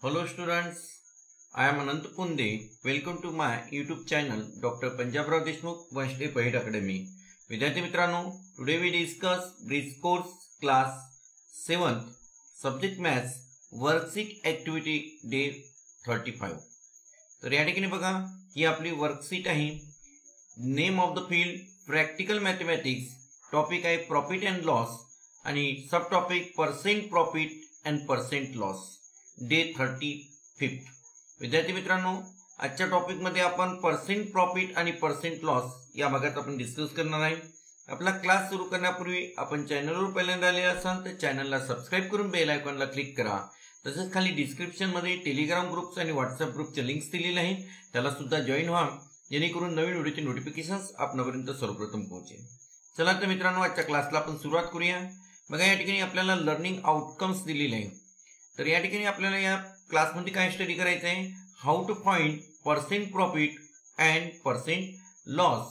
Hello students, I am Anant Punde. Welcome to my YouTube channel Dr. Panjabrao Deshmukh One Step Ahead Academy. विद्यार्थी मित्रांनो, today we discuss Bridge Course Class 7th Subject Maths Worksheet Activity Day 35. तर या ठिकाणी बघा ही आपली worksheet आहे. Name of the field practical mathematics, topic आहे profit and loss आणि sub topic percent profit and percent loss. Day 35. विद्यार्थी मित्रांनो, आजच्या टॉपिक मध्ये आपण पर्सेंट प्रॉफिट आणि पर्सेंट लॉस या भागात आपण डिस्कस करणार आहे. आपला क्लास सुरू करण्यापूर्वी आपण चॅनलवर पहिल्यांदा आले असाल तर चॅनलला सबस्क्राईब करून बेल आयकॉनला क्लिक करा. तसेच खाली डिस्क्रिप्शन मध्ये टेलिग्राम ग्रुप्स आणि व्हॉट्सअप ग्रुपचे लिंक्स दिलेले आहेत, त्याला सुद्धा जॉईन व्हा जेणेकरून नवीन व्हिडिओचे नोटिफिकेशन्स आपल्यापर्यंत सर्वप्रथम पोहोचेल. चला तर मित्रांनो, आजच्या क्लासला आपण सुरुवात करूया. बघा या ठिकाणी आपल्याला लर्निंग आउटकम्स दिलेले आहेत. तर या ठिकाणी आपल्याला या क्लासमध्ये काय स्टडी करायचं आहे, how to find percent profit and percent loss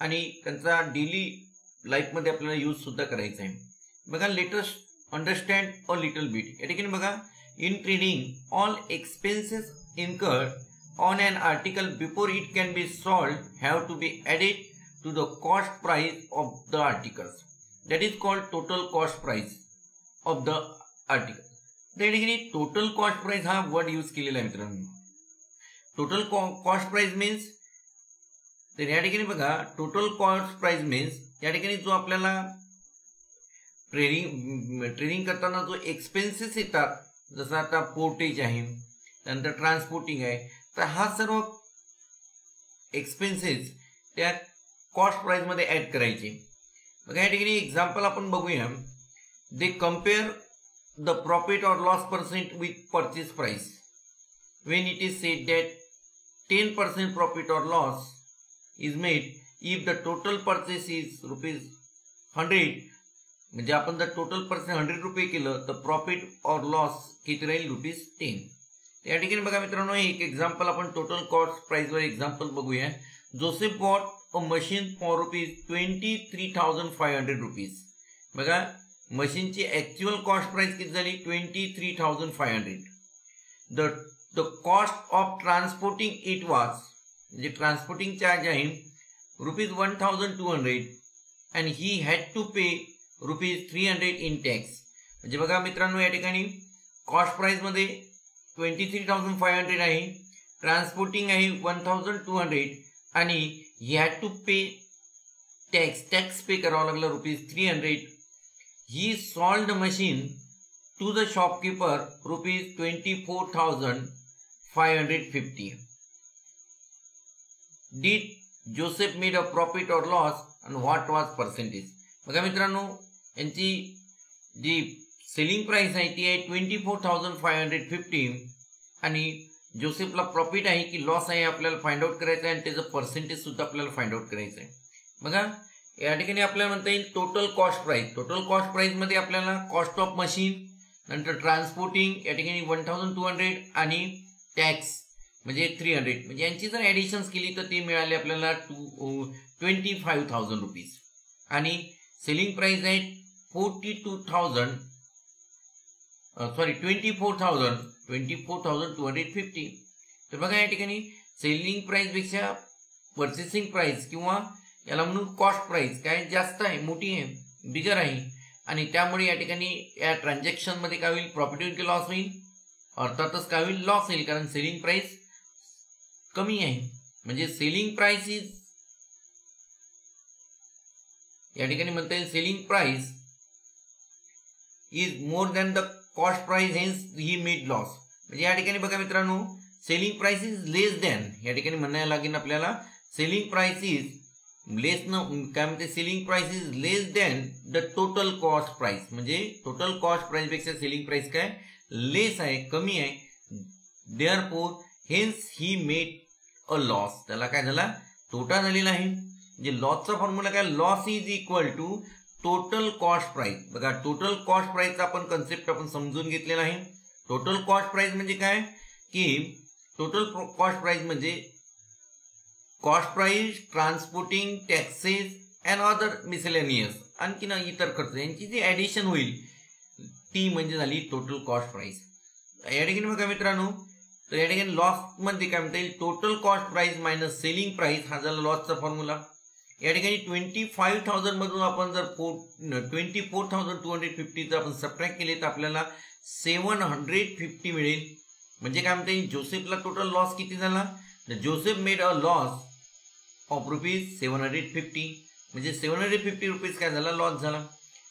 आणि त्यांचा डेली लाईफ मध्ये आपल्याला यूज सुद्धा करायचा आहे. बघा let us understand a little bit. या ठिकाणी बघा, in trading all expenses incurred on an article before it can be sold have to be added to the cost price of the articles. That is called total cost price of the article. त्या ठिकाणी total cost price हा word use केलेला आहे मित्रांनो. Total cost price means, तर या ठिकाणी बघा टोटल कॉस्ट प्राइस मीन्स या ठिकाणी जो आपल्याला ट्रेडिंग करताना जो एक्सपेन्सेस येतात, जसं आता पोर्टेज आहे, त्यानंतर ट्रान्सपोर्टिंग आहे, तर हा सर्व एक्सपेन्सेस त्या कॉस्ट प्राइस मध्ये ऍड करायचे. बघा या ठिकाणी एक्झाम्पल आपण बघूया. दे compare the profit or loss percent with purchase price. When it is said that 10% profit or loss is made if the total purchase is rupees 100, म्हणजे आपण जर टोटल पर्सेंट 100 रुपये केलं तर प्रॉफिट और लॉस किती राहील, ₹10. या ठिकाणी बघा मित्रांनो, एक एक्झाम्पल आपण टोटल कॉस्ट प्राइस वर एक्झाम्पल बघूया. Joseph bought a machine for ₹23,500. बघा मशीनची ऍक्च्युअल कॉस्ट प्राइस किती झाली, 23,500. The cost of transporting it was, म्हणजे ट्रान्सपोर्टिंग चार्ज आहे ₹1,200 and he had to pay ₹300 in tax. म्हणजे बघा मित्रांनो, या ठिकाणी कॉस्ट प्राइस मध्ये 23,500 आहे, ट्रान्सपोर्टिंग आहे 1,200 आणि he had to pay tax pay करावं लागलं ₹300. He sold the machine to the shopkeeper ₹24,550. Did Joseph made a profit or loss and what was percentage? बघा मित्रांनो, यांची जी सेलिंग प्राइस आहे ती आहे 24,550 आणि जोसेफला प्रॉफिट आहे की लॉस आहे आपल्याला फाइंड आउट करायचं आहे आणि त्याचं पर्सेंटेज सुद्धा आपल्याला फाइंड आउट करायचं आहे. बघा या ठिकाणी आपल्याला म्हणता येईल total cost price. Total cost price मध्ये आपल्याला कॉस्ट ऑफ मशीन, नंतर ट्रान्सपोर्टिंग या ठिकाणी 1,200 आणि टॅक्स म्हणजे 300, म्हणजे यांची जर ऍडिशन्स केली तर ती मिळाली आपल्याला 25,000 रुपीज आणि सेलिंग प्राइस आहे 24,250. तर बघा या ठिकाणी सेलिंग प्राइस पेक्षा परचेसिंग प्राइस किंवा याला म्हणून कॉस्ट प्राइस काय जास्त आहे, मोठी आहे, बिगर आहे आणि त्यामुळे या ठिकाणी या ट्रान्झॅक्शन मध्ये काय होईल, प्रॉफिट होईल की लॉस होईल, अर्थातच काय होईल, लॉस होईल, कारण सेलिंग प्राइस कमी आहे. म्हणजे सेलिंग प्राइस इज, या ठिकाणी म्हणता येईल selling price is more than the cost price, hence he made loss. म्हणजे या ठिकाणी बघा मित्रांनो, selling price is less than, या ठिकाणी म्हणायला लागेल आपल्याला सेलिंग प्राइस इज लेस न काय म्हणते, selling price is less than the total cost price. म्हणजे टोटल कॉस्ट प्राइस पेक्षा सेलिंग प्राइस काय लेस आहे, कमी आहे. Therefore hence he made a loss, त्याला काय झाला, तोटा झालेला आहे. म्हणजे लॉसचा फॉर्म्युला काय, loss is equal to total cost price. बघा टोटल कॉस्ट प्राइसचा आपण कन्सेप्ट आपण समजून घेतलेला आहे. टोटल कॉस्ट प्राइस म्हणजे काय की टोटल कॉस्ट प्राइस म्हणजे cost price, transporting, taxes and other miscellaneous, आणखी इतर खर्च यांची जी ऍडिशन होईल ती म्हणजे झाली टोटल कॉस्ट प्राइस. या ठिकाणी बघा मित्रांनो, तर या ठिकाणी लॉस मध्ये काय म्हणता येईल, total cost price minus selling price हा झाला लॉसचा फॉर्म्युला. या ठिकाणी 25,000 मधून आपण जर 24,250 जर आपण सबट्रॅक्ट केले तर आपल्याला 750 मिळेल. म्हणजे काय म्हणता येईल, जोसेफला टोटल लॉस किती झाला, Joseph made a loss of ₹750. म्हणजे 750 रुपीज काय झाला, लॉस झाला.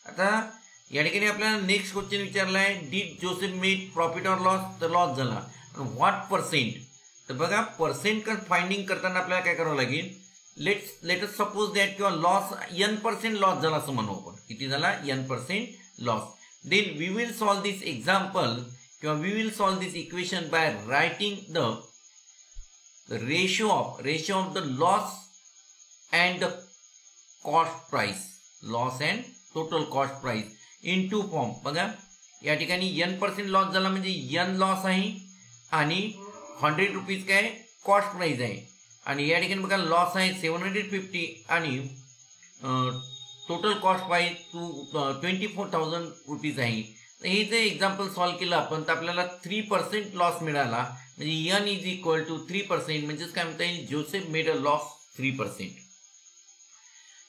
आता या ठिकाणी आपल्याला नेक्स्ट क्वेश्चन विचारला आहे, did Joseph made profit or loss, तर लॉस झाला. व्हॉट पर्सेंट, तर बघा पर्सेंट फाइंडिंग करताना आपल्याला काय करावं लागेल, लेट अस सपोज दॅट किंवा लॉस n% लॉस झाला असं म्हणू आपण, किती झाला, n% loss. Then we will solve this example किंवा we will solve this equation by writing the ratio of the loss and the cost price, loss and total cost price in to form. बघा या ठिकाणी n% loss झाला म्हणजे n loss आहे आणि 100 rupees काय cost price आहे. आणि या ठिकाणी बघा लॉस आहे 750 आणि टोटल कॉस्ट प्राइस 24,000 रुपीज आहे. तर हे जे एक्झाम्पल सॉल्व्ह केलं आपण तर आपल्याला 3% लॉस मिळाला. म्हणजे n इज इक्वल टू 3%, म्हणजेच काय म्हणता येईल, जोसेफ मेड अ लॉस 3%.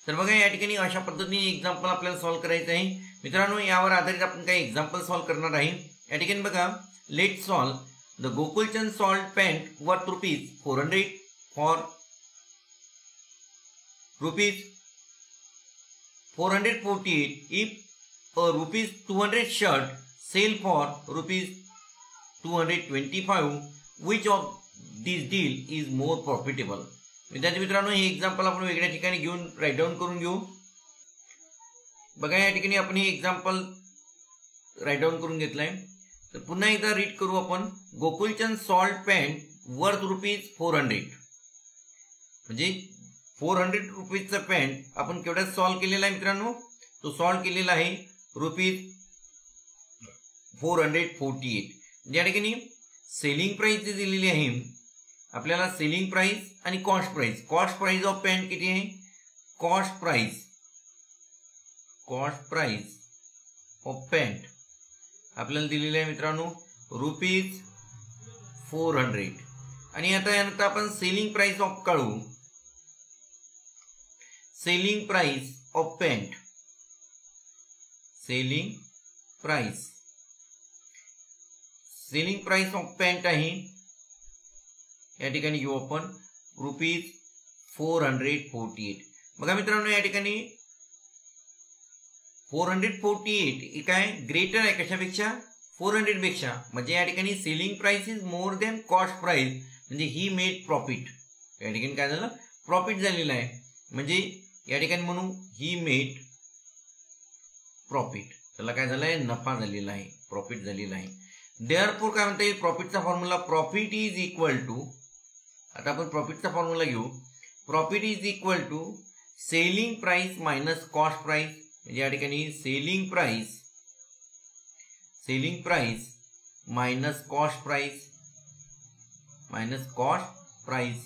तर बघा या ठिकाणी अशा पद्धतीने एक्झाम्पल आपल्याला सॉल्व्ह करायचं आहे. मित्रांनो यावर आधारित आपण काही एक्झाम्पल सॉल्व्ह करणार आहे. या ठिकाणी बघा, let solve the Gokulchand sold pant worth ₹400 for ₹448 if a ₹200 shirt sell for ₹225, which of this deal is more profitable. विद्यार्थी मित्रांनो हे एक्झाम्पल आपण वेगळ्या ठिकाणी घेऊन राईट डाऊन करून घेऊ. बघा या ठिकाणी आपण हे एक्झाम्पल राईट डाऊन करून घेतलंय. तर पुन्हा एकदा रीड करू आपण. गोकुलचंद सॉल्ट पॅन्ट वर्थ ₹400, म्हणजे 400 रुपीजचा पॅन्ट आपण केवढ्यात सॉल्व्ह केलेला आहे मित्रांनो, तो सॉल्व्ह केलेला आहे ₹448. या ठिकाणी सेलिंग प्राइस जी दिलेली आहे आपल्याला, सेलिंग प्राइस आणि कॉस्ट प्राइस ऑफ पॅन्ट किती आहे, कॉस्ट प्राइस ऑफ पॅन्ट आपल्याला दिलेली आहे मित्रांनो ₹400. आणि आता यानंतर आपण सेलिंग प्राइस ऑफ काढू. सेलिंग प्राइस ऑफ पॅन्ट आहे या ठिकाणी घेऊ आपण ₹448. बघा मित्रांनो या ठिकाणी 448 काय ग्रेटर आहे कशापेक्षा, 400 पेक्षा. म्हणजे या ठिकाणी selling price is more than cost price, म्हणजे ही मेड प्रॉफिट. या ठिकाणी काय झालं, प्रॉफिट झालेलं आहे. म्हणजे या ठिकाणी म्हणून ही मेड प्रॉफिट, त्याला काय झालंय, नफा झालेला आहे, प्रॉफिट झालेला आहे. देअरफॉर काय म्हणता येईल, प्रॉफिटचा formula profit is equal to, आता आपण प्रॉफिटचा फॉर्म्युला घेऊ. Profit is equal to selling price minus cost price. म्हणजे या ठिकाणी selling price minus cost price.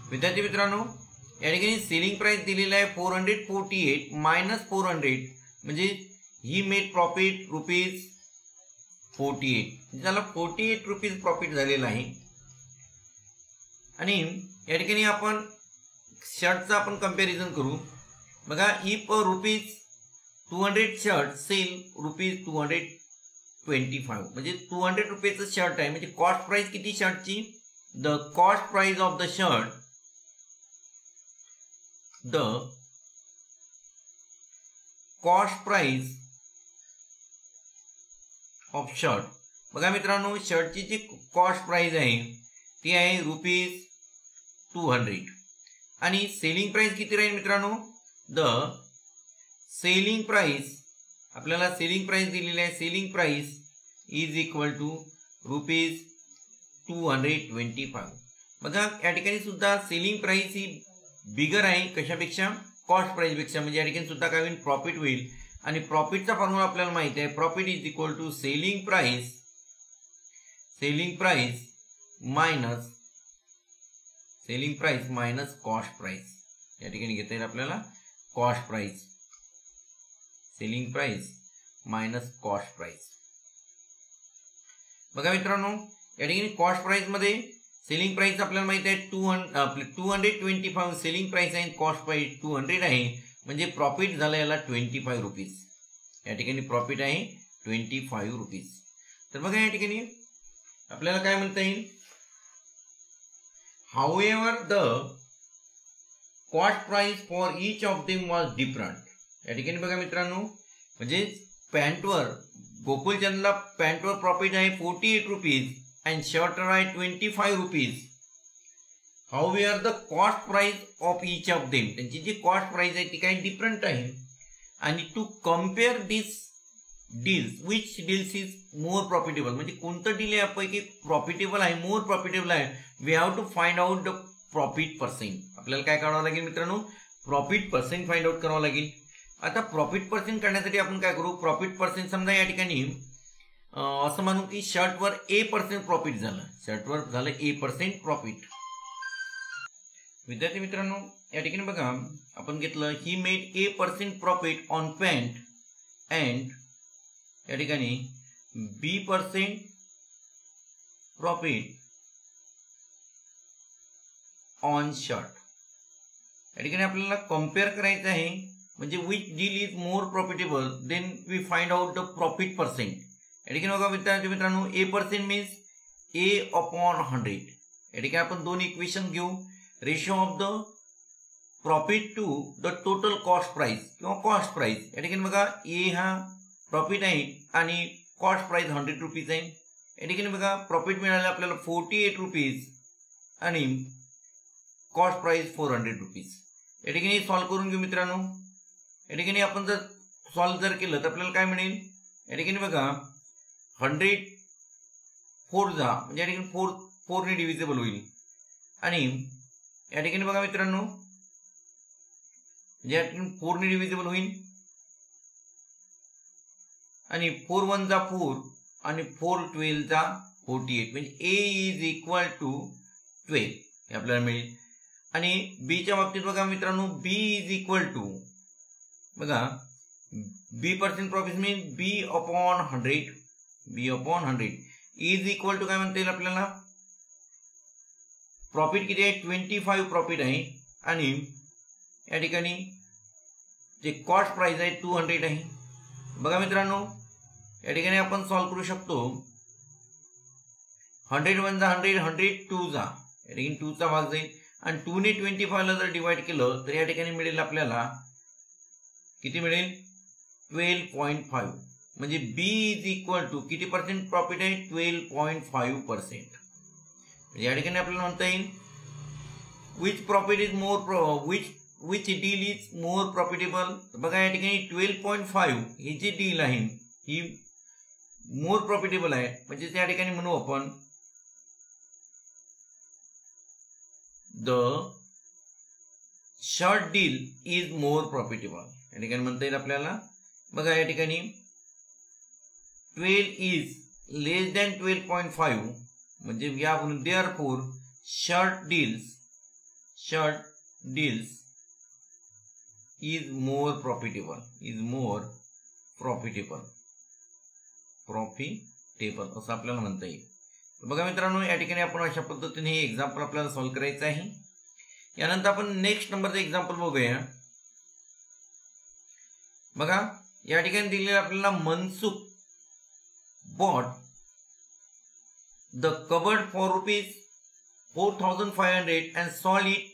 विद्यार्थी मित्रांनो या ठिकाणी सेलिंग प्राइस दिलेला आहे 448 मायनस 400, म्हणजे ही मेड प्रॉफिट ₹48. त्याला 48 रुपीज प्रॉफिट झालेला आहे. आणि या ठिकाणी आपण शर्टचा आपण कंपॅरिझन करू. बघा इफ ₹200 शर्ट सेल ₹225, म्हणजे 200 रुपयाचं शर्ट आहे. म्हणजे कॉस्ट प्राइस किती शर्टची, the cost price of the shirt, the cost price of shirt. बघा मित्रांनो शर्टची जी कॉस्ट प्राइस आहे ती आहे ₹200 आणि सेलिंग प्राइस किती राहील मित्रांनो, द सेलिंग प्राइस, आपल्याला सेलिंग प्राइस दिलेली आहे, selling price is equal to ₹225. बघा या ठिकाणी सुद्धा सेलिंग प्राइस ही बिगर आहे कशापेक्षा, कॉस्ट प्राइस पेक्षा. म्हणजे या ठिकाणी सुद्धा काय होईल, प्रॉफिट होईल. आणि प्रॉफिटचा फॉर्म्युला आपल्याला माहिती आहे, profit is equal to selling price minus cost price. या ठिकाणी घेता येईल आपल्याला cost price, selling price minus cost price. बघा मित्रांनो, या ठिकाणी कॉस्ट प्राइस मध्ये सेलिंग प्राइस आपल्याला माहिती आहे 225 सेलिंग प्राइस आहे, कॉस्ट प्राइस 200 आहे, म्हणजे प्रॉफिट झालं याला 25 रुपीज. या ठिकाणी प्रॉफिट आहे 25 रुपीज. तर बघा या ठिकाणी आपल्याला काय म्हणता येईल, however the cost price for each of them was different. या ठिकाणी बघा मित्रांनो, म्हणजे पॅन्टवर गोकुलचंदला पॅन्टवर प्रॉफिट आहे 48 रुपीज and शर्टवर आहे 25 rupees. However the cost price of each of them, त्यांची जी कॉस्ट प्राइस आहे ती काही डिफरंट आहे. आणि to compare this deals, which deals is more profitable, म्हणजे कोणतं डील यापैकी प्रॉफिटेबल आहे, मोर प्रॉफिटेबल आहे. We have to find out the profit percent. आपल्याला काय करावं लागेल मित्रांनो, प्रॉफिट पर्सेंट फाइंड आउट करावं लागेल. आता प्रॉफिट पर्सेंट करण्यासाठी आपण काय करू, प्रॉफिट पर्सेंट समजा या ठिकाणी असं म्हणू की शर्टवर A% प्रॉफिट झालं, शर्टवर झालं A% प्रॉफिट. विद्यार्थी मित्रांनो, या ठिकाणी बघा आपण घेतलं he made A% profit on pant and या ठिकाणी B% प्रॉफिट ऑन शर्ट. या ठिकाणी आपल्याला कम्पेअर करायचं आहे, म्हणजे which deal is more profitable, then we find out the profit percent. या ठिकाणी बघा विद्यार्थी मित्रांनो, A% मीन्स A/100. या ठिकाणी आपण दोन इक्वेशन घेऊ, ratio of the profit to the total cost price किंवा कॉस्ट प्राइस. या ठिकाणी बघा A हा प्रॉफिट आहे आणि कॉस्ट प्राइस 100 रुपीज आहे. या ठिकाणी बघा प्रॉफिट मिळाले आपल्याला 48 रुपीज आणि कॉस्ट प्राइस 400 रुपीज. या ठिकाणी सॉल्व्ह करून घेऊ मित्रांनो. या ठिकाणी आपण जर सॉल्व्ह जर केलं तर आपल्याला काय मिळेल, या ठिकाणी बघा 100 4 जा, म्हणजे या ठिकाणी 4 ने डिव्हिजिबल होईल. आणि या ठिकाणी बघा मित्रांनो, या ठिकाणी 4 ने डिव्हिजिबल होईल आणि 4 1 जा 4 आणि 4 12 जा 48, म्हणजे A इज इक्वल टू 12 हे आपल्याला मिळेल. आणि B च्या बाबतीत बघा मित्रांनो, B इज इक्वल टू बघा B% profit mean B/100, B/100 is equal to काय म्हणता येईल आपल्याला, प्रॉफिट किती आहे 25 प्रॉफिट आहे आणि या ठिकाणी जे कॉस्ट प्राइस आहे 200 आहे. बघा मित्रांनो, या ठिकाणी आपण सॉल्व्ह करू शकतो. 100 1 जा 100, 100 2 जा, या ठिकाणी 2 चा भाग जाईल आणि 2 ने 25 ला जर डिवाइड केलं तर या ठिकाणी मिळेल आपल्याला किती मिळेल 12.5, म्हणजे B इज इक्वल टू किती पर्सेंट प्रॉफिट आहे 12.5%. म्हणजे या ठिकाणी आपल्याला म्हणता येईल which profit is more, which deal is more profitable. बघा या ठिकाणी 12.5 ही जी डील आहे ही मोर प्रॉफिटेबल आहे, म्हणजे त्या ठिकाणी म्हणू आपण the short deal is more profitable. या ठिकाणी म्हणता येईल आपल्याला. बघा या ठिकाणी 12 इज लेस दॅन 12.5, म्हणजे यावरून therefore short deals is more profitable असं आपल्याला म्हणता येईल. बघा मित्रांनो, या ठिकाणी आपण अशा पद्धतीने हे एक्झाम्पल आपल्याला सॉल्व्ह करायचं आहे. यानंतर आपण नेक्स्ट नंबरचं एक्झाम्पल बघूया. बघा या ठिकाणी दिलेलं आपल्याला Mansukh bought the cupboard for ₹4,500 and sold it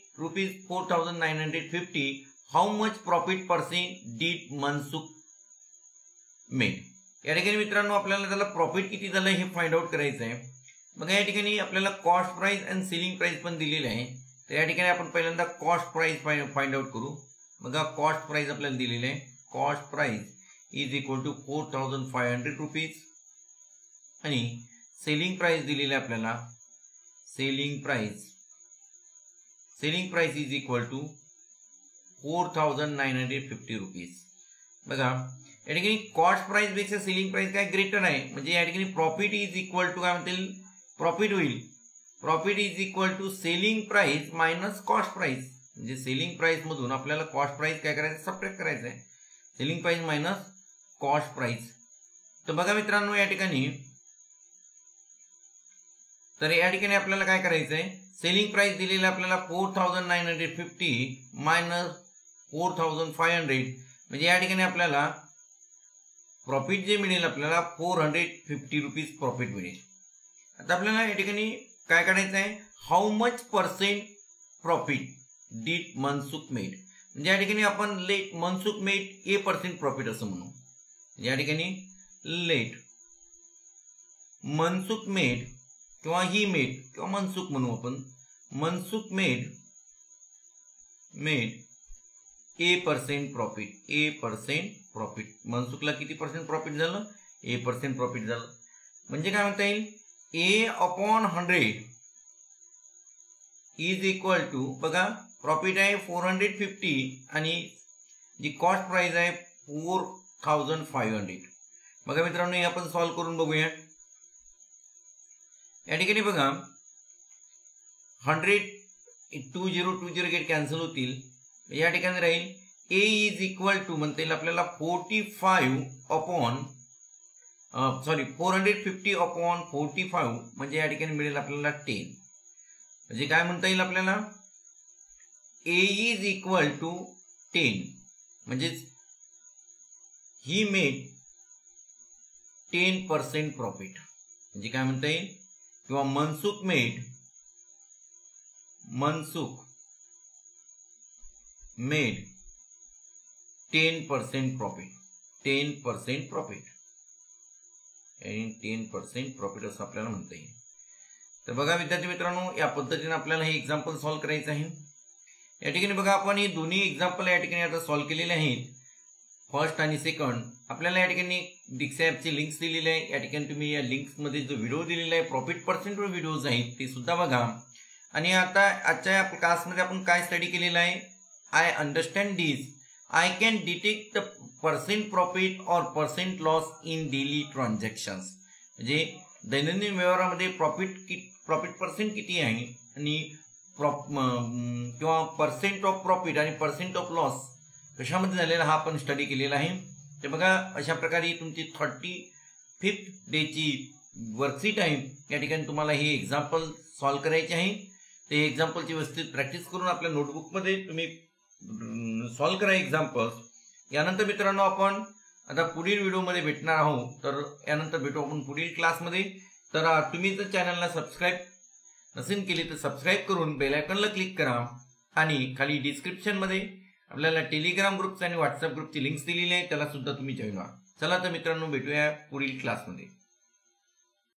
₹4,950. How much profit percent did Mansukh made. या ठिकाणी मित्रांनो आपल्याला त्याला प्रॉफिट किती झालं हे फाइंड आउट करायचं आहे. बघा या ठिकाणी आपल्याला cost price and selling price पण दिलेली आहे. तर या ठिकाणी आपण पहिल्यांदा कॉस्ट प्राइस फाइंड आउट करू. बघा कॉस्ट प्राइस आपल्याला दिलेली आहे, cost price is equal to ₹4,500 आणि सेलिंग प्राइस दिलेली आहे आपल्याला, selling price is equal to ₹4,950. बघा या ठिकाणी कॉस्ट प्राइस पेक्षा सेलिंग प्राइस काय ग्रेटर आहे, म्हणजे या ठिकाणी प्रॉफिट इज इक्वल टू काय म्हणतील, प्रॉफिट होईल, profit is equal to selling price minus cost price. म्हणजे सेलिंग प्राइस मधून आपल्याला कॉस्ट प्राइस काय करायचं, सबट्रॅक्ट करायचं आहे, selling price minus cost price. तर बघा मित्रांनो या ठिकाणी तर या ठिकाणी आपल्याला काय करायचं आहे, सेलिंग प्राइस दिलेली आपल्याला 4950 मायनस 4500, म्हणजे या ठिकाणी आपल्याला प्रॉफिट जे मिळेल आपल्याला 450 रुपीज प्रॉफिट मिळेल. आता आपल्याला या ठिकाणी काय काढायचं आहे, how much percent profit did Mansukh made, म्हणजे या ठिकाणी आपण let Mansukh made A% profit असं म्हणू. या ठिकाणी लेट मनसुख मेड किंवा ही मेड किंवा मनसुख म्हणू आपण, Mansukh made A% profit, A% profit. मनसुखला किती पर्सेंट प्रॉफिट झालं, A% प्रॉफिट झालं. म्हणजे काय म्हणता येईल, A/100 इज इक्वल टू, बघा प्रॉफिट आहे 450 आणि जी कॉस्ट प्राइस आहे 4500. बघा मित्रांनो, हे आपण सॉल्व्ह करून बघूया. या ठिकाणी बघा 100 20 गेट कॅन्सल होतील. या ठिकाणी राहील A इज इक्वल टू म्हणता येईल आपल्याला 450/45, म्हणजे या ठिकाणी मिळेल आपल्याला 10. म्हणजे काय म्हणता येईल आपल्याला, A इज इक्वल टू 10, म्हणजे ही मेड 10% प्रॉफिट. म्हणजे काय म्हणता येईल, किंवा मनसुख मेड 10% प्रॉफिट, 10% प्रॉफिट आणि 10% प्रॉफिट असं आपल्याला म्हणता येईल. तर बघा विद्यार्थी मित्रांनो, या पद्धतीने आपल्याला हे एक्झाम्पल सॉल्व्ह करायचं आहे. या ठिकाणी बघा आपण हे दोन्ही एक्झाम्पल या ठिकाणी आता सॉल्व्ह केलेले आहेत, फर्स्ट आणि सेकंड. आपल्याला या ठिकाणी डिक्सा ॲपची लिंक्स दिलेली आहे. या ठिकाणी तुम्ही या लिंक्समध्ये जो व्हिडिओ दिलेला आहे प्रॉफिट पर्सेंटवर व्हिडिओज आहेत ते सुद्धा बघा. आणि आता आजच्या या क्लासमध्ये आपण काय स्टडी केलेलं आहे, I understand this, I can detect the percent profit और percent loss in daily transactions. म्हणजे दैनंदिन व्यवहारामध्ये प्रॉफिट पर्सेंट किती आहे आणि किंवा पर्सेंट ऑफ प्रॉफिट आणि पर्सेंट ऑफ लॉस कशामध्ये झालेला हा आपण स्टडी केलेला आहे. ते बघा अशा प्रकारे तुमची 35th डेची वर्कशीट आहे. या ठिकाणी तुम्हाला हे एक्झाम्पल सॉल्व्ह करायचे आहे. ते एक्झाम्पलची व्यवस्थित प्रॅक्टिस करून आपल्या नोटबुकमध्ये तुम्ही सॉल्व्ह करा एक्झाम्पल्स. यानंतर मित्रांनो आपण आता पुढील व्हिडिओमध्ये भेटणार आहोत. तर यानंतर भेटू आपण पुढील क्लासमध्ये. तर तुम्ही जर चॅनलला सबस्क्राईब नसेल केली तर सबस्क्राईब करून बेल आयकॉनला क्लिक करा. आणि खाली डिस्क्रिप्शनमध्ये आपल्याला टेलिग्राम ग्रुप्स आणि व्हॉट्सअप ग्रुपची लिंक्स दिलेली आहे, त्याला सुद्धा तुम्ही जॉईन व्हा. चला तर मित्रांनो, भेटूया पुढील क्लासमध्ये.